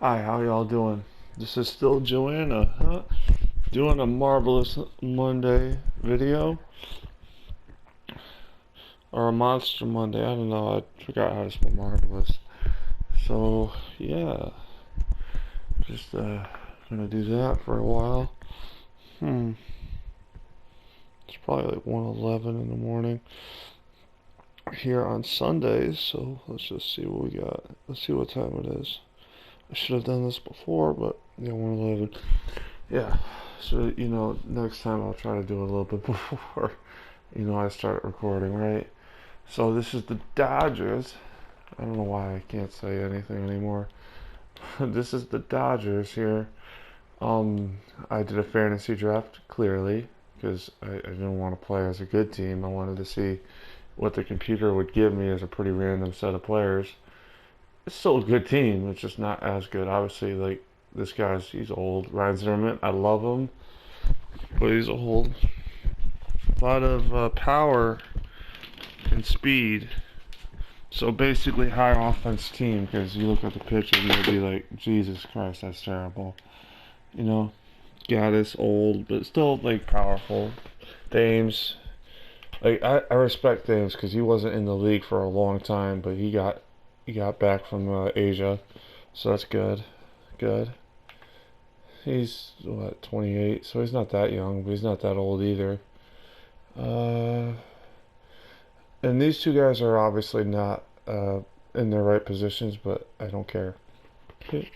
Hi, how y'all doing? This is still Joanna, doing a marvelous Monday video or a monster Monday. I don't know. I forgot how to spell marvelous. So yeah, just gonna do that for a while. Hmm. It's probably like 1:11 in the morning here on Sundays. So let's just see what we got. Let's see what time it is. I should have done this before, but yeah, 1:11. Yeah. So next time I'll try to do it a little bit before I start recording, right? So this is the Dodgers. I don't know why I can't say anything anymore. This is the Dodgers here. I did a fantasy draft clearly because I didn't want to play as a good team. I wanted to see what the computer would give me as a pretty random set of players. It's still a good team. It's just not as good. Obviously, like this he's old. Ryan Zimmerman, I love him, but he's old. A lot of power and speed. So basically, high offense team because you look at the picture and you'll be like, Jesus Christ, that's terrible. You know, Gaddis old, but still like powerful. Thames, like I respect Thames because he wasn't in the league for a long time, but he got back from Asia, so that's good. Good. He's what 28, so he's not that young, but he's not that old either. Uh, and these two guys are obviously not in their right positions, but I don't care. It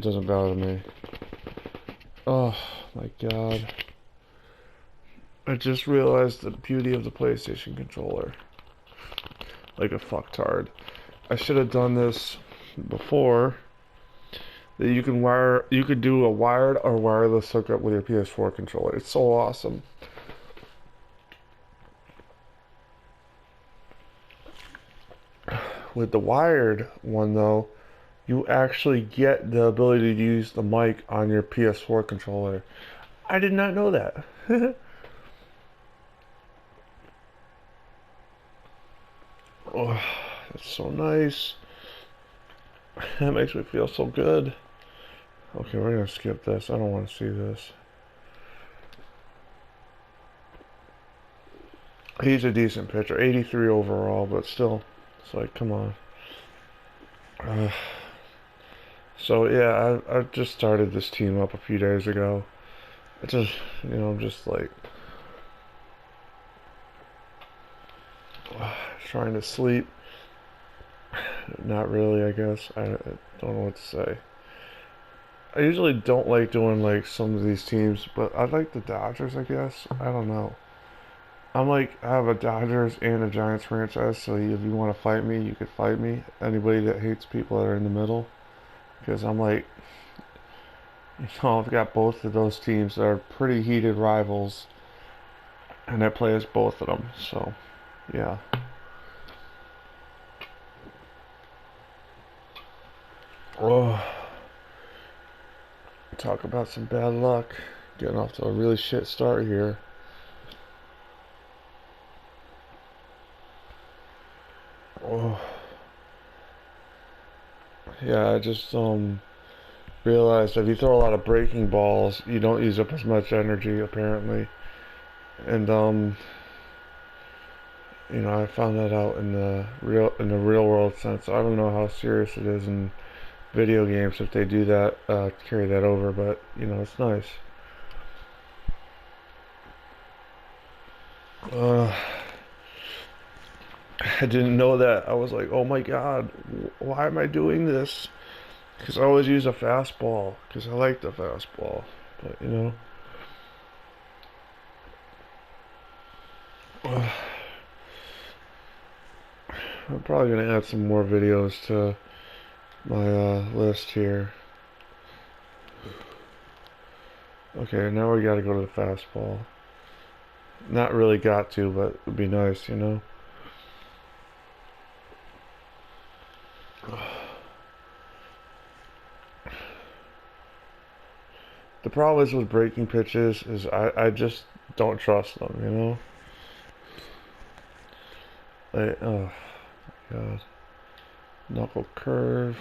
doesn't bother me. Oh my god. I just realized the beauty of the PlayStation controller. Like a fucktard. I should have done this before. That you could do a wired or wireless hookup with your PS4 controller. It's so awesome. With the wired one though, you actually get the ability to use the mic on your PS4 controller. I did not know that. Oh, that's so nice. That makes me feel so good. Okay, we're gonna skip this. I don't want to see this. He's a decent pitcher, 83 overall, but still, it's like, come on. Uh, so yeah, I just started this team up a few days ago. It's just, I'm just like trying to sleep. Not really, I guess. I don't know what to say. I usually don't like doing like some of these teams, but I like the Dodgers, I guess. I don't know. I have a Dodgers and a Giants franchise, so if you want to fight me, you could fight me. Anybody that hates people that are in the middle, because I've got both of those teams that are pretty heated rivals, and I play as both of them. So, yeah. Oh, talk about some bad luck. Getting off to a really shit start here. Oh, yeah. I just realized if you throw a lot of breaking balls, you don't use up as much energy apparently. And I found that out in the real world sense. I don't know how serious it is in video games if they do that, carry that over, but it's nice. Uh, I didn't know that. I was like, oh my god, why am I doing this? Because I always use a fastball because I like the fastball, but I'm probably gonna add some more videos to my list here. Okay, now we gotta go to the fastball. Not really got to, but it would be nice. The problem is with breaking pitches is I just don't trust them. Like, oh god. Knuckle curve.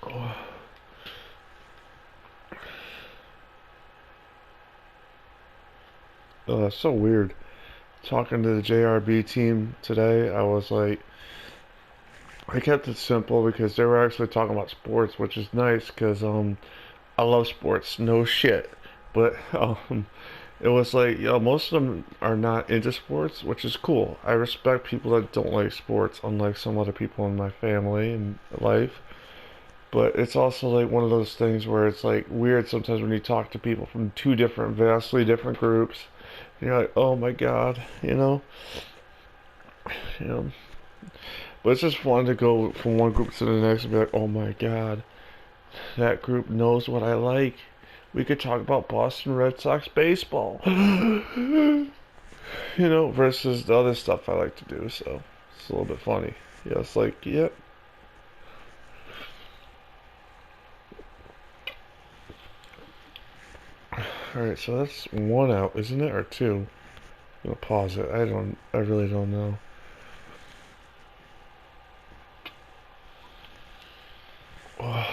Oh. It's so weird. Talking to the JRB team today, I was like, I kept it simple because they were actually talking about sports, which is nice because I love sports, no shit. But it was like, most of them are not into sports, which is cool. I respect people that don't like sports, unlike some other people in my family and life. But it's also like one of those things where it's like weird sometimes when you talk to people from two different, vastly different groups. And you're like, oh my god, you know. But it's just fun to go from one group to the next and be like, oh my god, that group knows what I like. We could talk about Boston Red Sox baseball, versus the other stuff I like to do. So it's a little bit funny. Yeah, it's like, yeah. Alright, so that's one out, isn't it? Or two? I'm gonna pause it. I really don't know. Oh,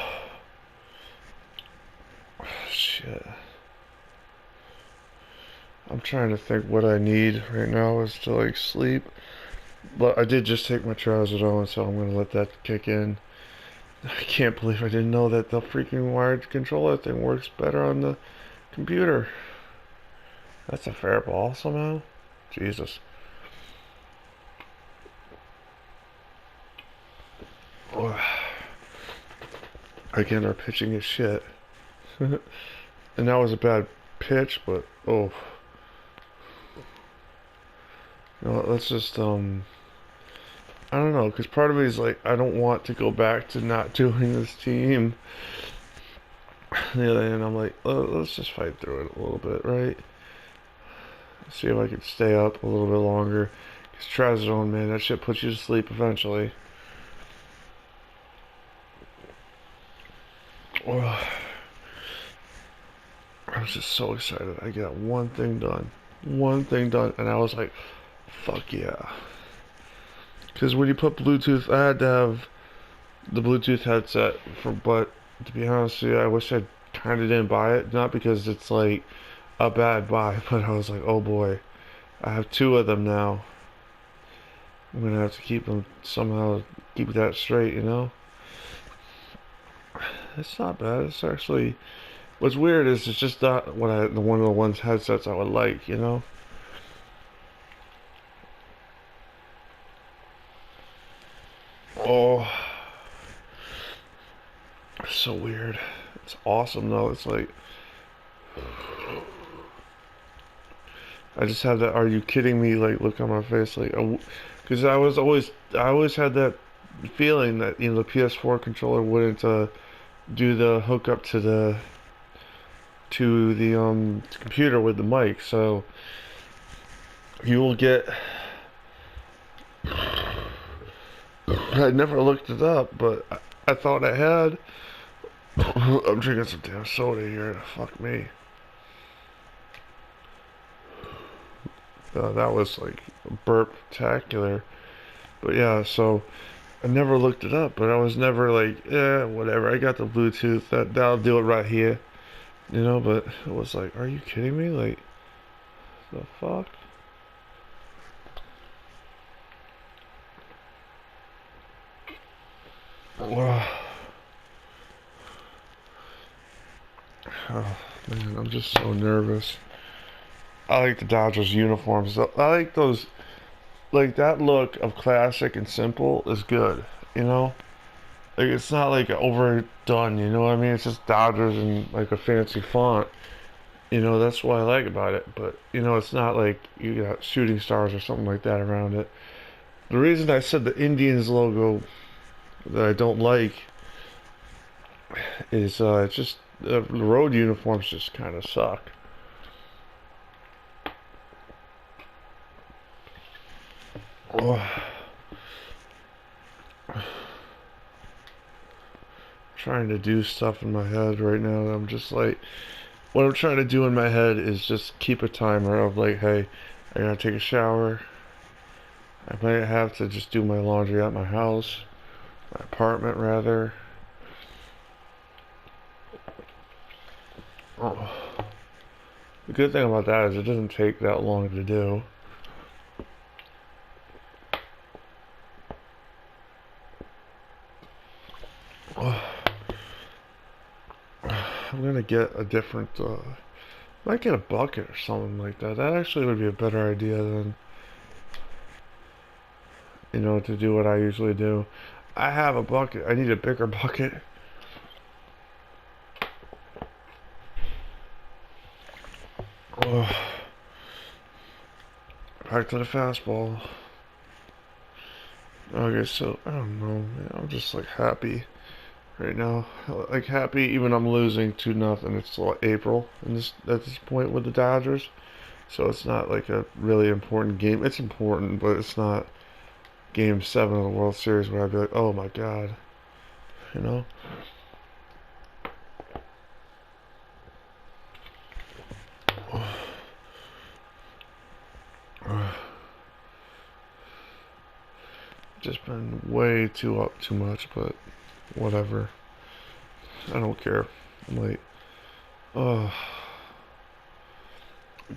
shit. I'm trying to think what I need right now is to like sleep. But I did just take my trazodone, so I'm gonna let that kick in. I can't believe I didn't know that the freaking wired controller thing works better on the computer. That's a fair ball somehow. Jesus. Oh. Again, our pitching is shit. And that was a bad pitch, but oh. Let's just I don't know, because part of me is like, I don't want to go back to not doing this team. On the other hand, I'm like, let's just fight through it a little bit, right? See if I can stay up a little bit longer. Because trazodone, man, that shit puts you to sleep eventually. Oh, I was just so excited. I got one thing done. One thing done. And I was like, fuck yeah. Because when you put Bluetooth, I had to have the Bluetooth headset but to be honest with you, I wish I kind of didn't buy it. Not because it's like a bad buy, but I was like, oh boy, I have two of them now. I'm gonna have to keep them somehow, keep that straight. It's not bad. It's actually, what's weird is it's just not the one of the ones headsets I would like. Oh, it's so weird. It's awesome though. It's like, I just have that "are you kidding me" like look on my face, like, because I always had that feeling that the PS4 controller wouldn't do the hookup to the computer with the mic, so you will get. I never looked it up, but I thought I had. I'm drinking some damn soda here. Fuck me. That was like burp-tacular. But yeah, so I never looked it up, but I was never like, whatever. I got the Bluetooth. That'll do it right here. But it was like, are you kidding me? Like, the fuck? Oh, man, I'm just so nervous. I like the Dodgers uniforms. I like those, like that look of classic and simple is good, you know? Like it's not like overdone, you know what I mean? It's just Dodgers and like a fancy font. That's what I like about it. But, it's not like you got shooting stars or something like that around it. The reason I said the Indians logo that I don't like is it's just the road uniforms just kind of suck. Oh. Trying to do stuff in my head right now. I'm just like, what I'm trying to do in my head is just keep a timer of like, hey, I gotta take a shower. I might have to just do my laundry at my house, my apartment rather. Oh. The good thing about that is it doesn't take that long to do. Oh. I'm gonna get a different, might get a bucket or something like that. That actually would be a better idea than, to do what I usually do. I have a bucket. I need a bigger bucket. Oh. Back to the fastball. Okay, so, I don't know, man. I'm just, like, happy right now. Like, happy even I'm losing 2-0. It's April at this point with the Dodgers. So it's not, like, a really important game. It's important, but it's not Game 7 of the World Series where I'd be like, oh, my God. You know? Just been way too up too much, but whatever. I don't care. I'm like, oh,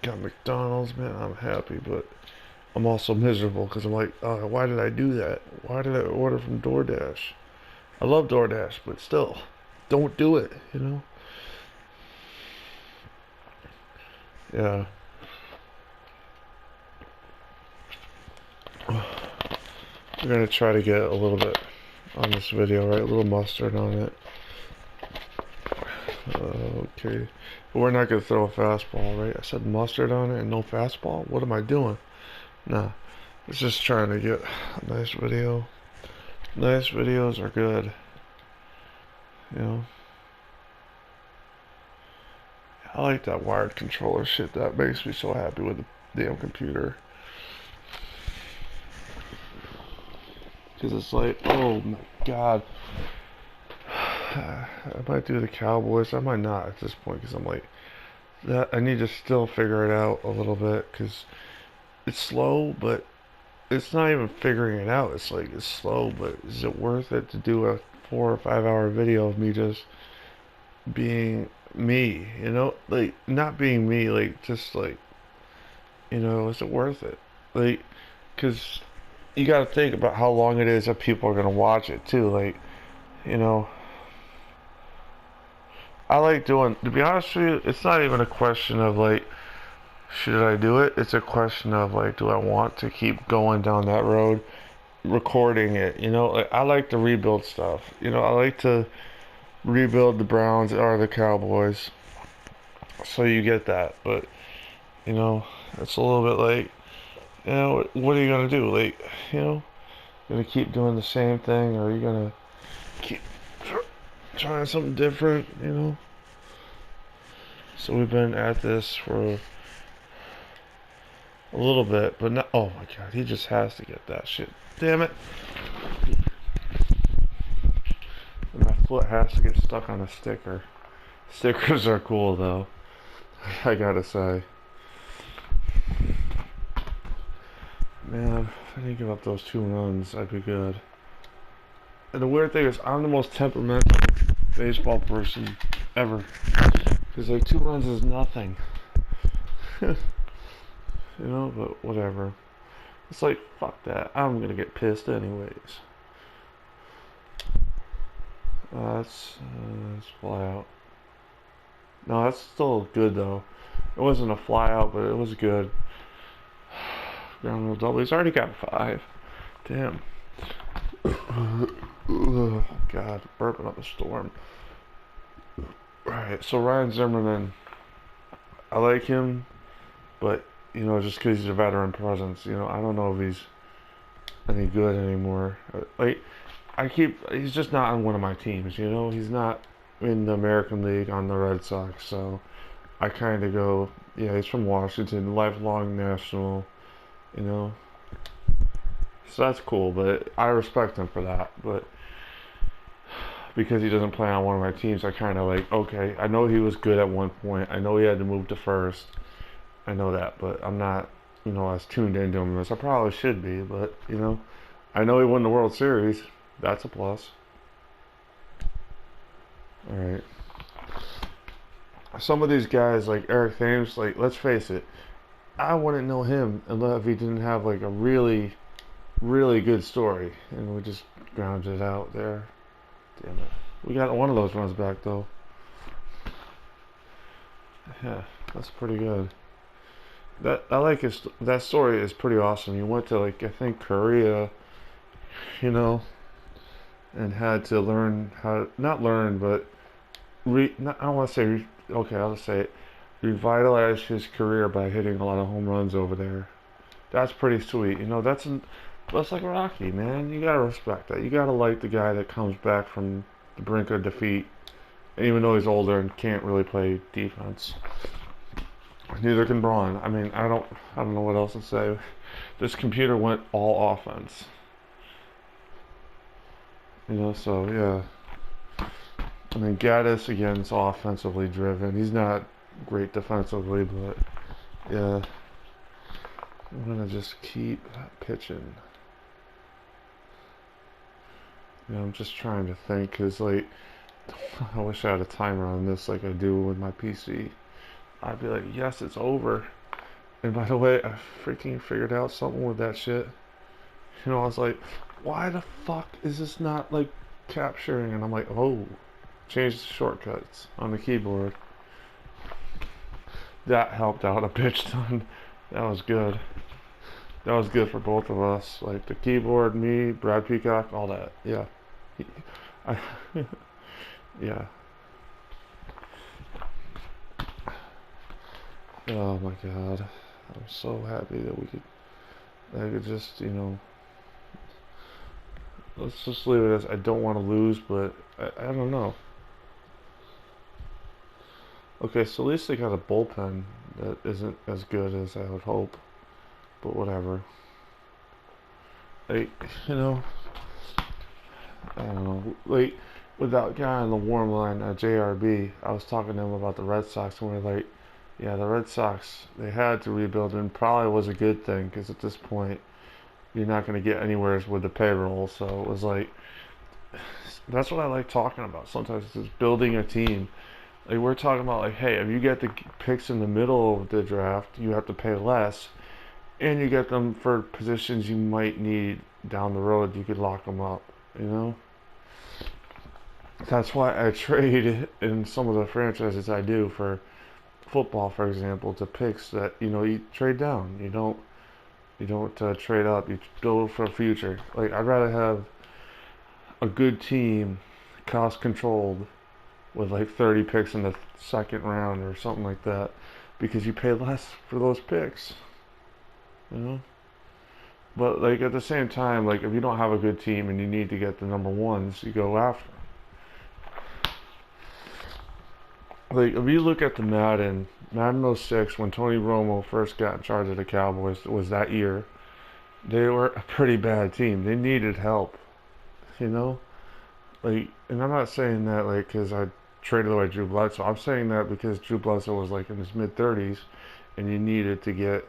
got McDonald's, man. I'm happy, but I'm also miserable because I'm like, oh, why did I do that? Why did I order from DoorDash? I love DoorDash, but still, don't do it, Yeah. We're gonna try to get a little bit on this video, right? A little mustard on it. Okay. But we're not gonna throw a fastball, right? I said mustard on it and no fastball? What am I doing? Nah. It's just trying to get a nice video. Nice videos are good. I like that wired controller shit. That makes me so happy with the damn computer. Because it's like, oh my God. I might do the Cowboys. I might not at this point because I'm like, that I need to still figure it out a little bit because it's slow, but it's not even figuring it out. It's like, it's slow, but is it worth it to do a 4 or 5 hour video of me just being me, like not being me, like just like, is it worth it? Like, because you got to think about how long it is that people are going to watch it too. Like, you know, I like doing, to be honest with you, it's not even a question of like, should I do it? It's a question of like, do I want to keep going down that road, recording it? Like I like to rebuild stuff. I like to rebuild the Browns or the Cowboys. So you get that, but it's a little bit like, what are you gonna do? Like, gonna keep doing the same thing, or are you gonna keep trying something different? So we've been at this for a little bit, but not. Oh my God, he just has to get that shit. Damn it! And my foot has to get stuck on a sticker. Stickers are cool though, I gotta say. Man, if I didn't give up those 2 runs, I'd be good. And the weird thing is, I'm the most temperamental baseball person ever. Because like 2 runs is nothing. But whatever. It's like, fuck that. I'm gonna get pissed anyways. That's fly out. No, that's still good though. It wasn't a fly out, but it was good. Ground rule double. He's already got 5. Damn. Ugh, God, burping up a storm. Alright, so Ryan Zimmerman, I like him, but, just because he's a veteran presence, I don't know if he's any good anymore. Like, he's just not on one of my teams, He's not in the American League on the Red Sox, so I kind of go, yeah, he's from Washington, lifelong national, So that's cool, but I respect him for that, but because he doesn't play on one of my teams, I kind of like, okay, I know he was good at one point. I know he had to move to first. I know that, but I'm not, as tuned into him as I probably should be, but I know he won the World Series. That's a plus. All right. Some of these guys, like Eric Thames, like let's face it, I wouldn't know him unless if he didn't have like a really, really good story, and we just grounded it out there. Damn it. We got one of those runs back though. Yeah, that's pretty good. That I like his. That story is pretty awesome. He went to like I think Korea, you know, and had to learn how not learn but I don't want to say okay. I'll just say it. Revitalize his career by hitting a lot of home runs over there. That's pretty sweet. That's like Rocky, man. You gotta respect that. You gotta like the guy that comes back from the brink of defeat, even though he's older and can't really play defense. Neither can Braun. I mean, I don't know what else to say. This computer went all offense. So yeah. I mean, Gaddis again is offensively driven. He's not great defensively, but yeah. I'm gonna just keep pitching. I'm just trying to think, cause like, I wish I had a timer on this like I do with my PC. I'd be like, yes, it's over. And by the way, I freaking figured out something with that shit. I was like, why the fuck is this not like capturing? And I'm like, oh, change the shortcuts on the keyboard. That helped out a bitch ton. That was good. That was good for both of us. Like the keyboard, me, Brad Peacock, all that. Yeah. I, yeah. Oh my god. I'm so happy that I could just, let's just leave it as I don't want to lose, but I don't know. Okay, so at least they got a bullpen that isn't as good as I would hope, but whatever. Like, I don't know. Like, with that guy on the warm line at JRB, I was talking to him about the Red Sox, and we're like, yeah, the Red Sox, they had to rebuild, and probably was a good thing, because at this point, you're not going to get anywhere with the payroll, so it was like, that's what I like talking about sometimes, is building a team. Like, we're talking about, like, hey, if you get the picks in the middle of the draft, you have to pay less, and you get them for positions you might need down the road, you could lock them up, That's why I trade in some of the franchises I do for football, for example, to picks that you trade down. You don't trade up. You build for a future. Like I'd rather have a good team, cost controlled, with like 30 picks in the second round or something like that, because you pay less for those picks. But like at the same time, like if you don't have a good team and you need to get the number ones, you go after them. Like if you look at the Madden 06, when Tony Romo first got in charge of the Cowboys, was that year. They were a pretty bad team. They needed help, Like, and I'm not saying that like because I traded away Drew Bledsoe. I'm saying that because Drew Bledsoe was like in his mid 30s, and you needed to get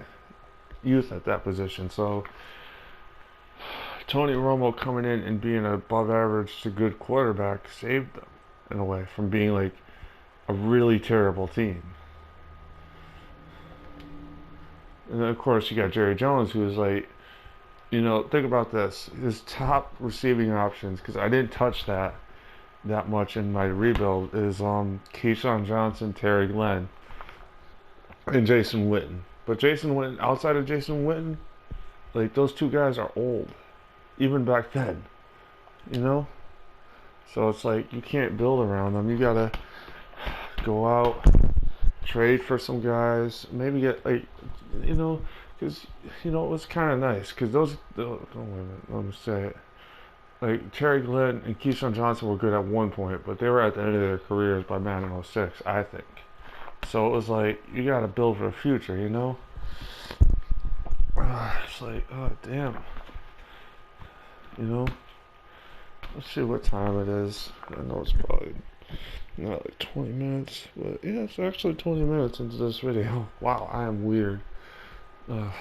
youth at that position. So Tony Romo coming in and being an above average to good quarterback saved them in a way from being like a really terrible team. And then of course you got Jerry Jones, who is like, think about this. His top receiving options, because I didn't touch that much in my rebuild, is Keyshawn Johnson, Terry Glenn, and Jason Witten. But Jason Witten, outside of Jason Witten, like those two guys are old, even back then, So it's like you can't build around them. You gotta go out, trade for some guys, maybe get like, because it was kind of nice because those. Oh, wait a minute, let me say it. Like Terry Glenn and Keyshawn Johnson were good at one point, but they were at the end of their careers by Madden 06, I think. So it was like you got to build for the future, It's like, oh damn, Let's see what time it is. I know it's probably not like 20 minutes, but yeah, it's actually 20 minutes into this video. Wow, I am weird. uh,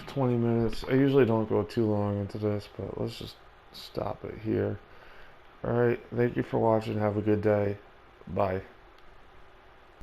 20 minutes. I usually don't go too long into this, but let's just stop it here. Alright, thank you for watching. Have a good day. Bye.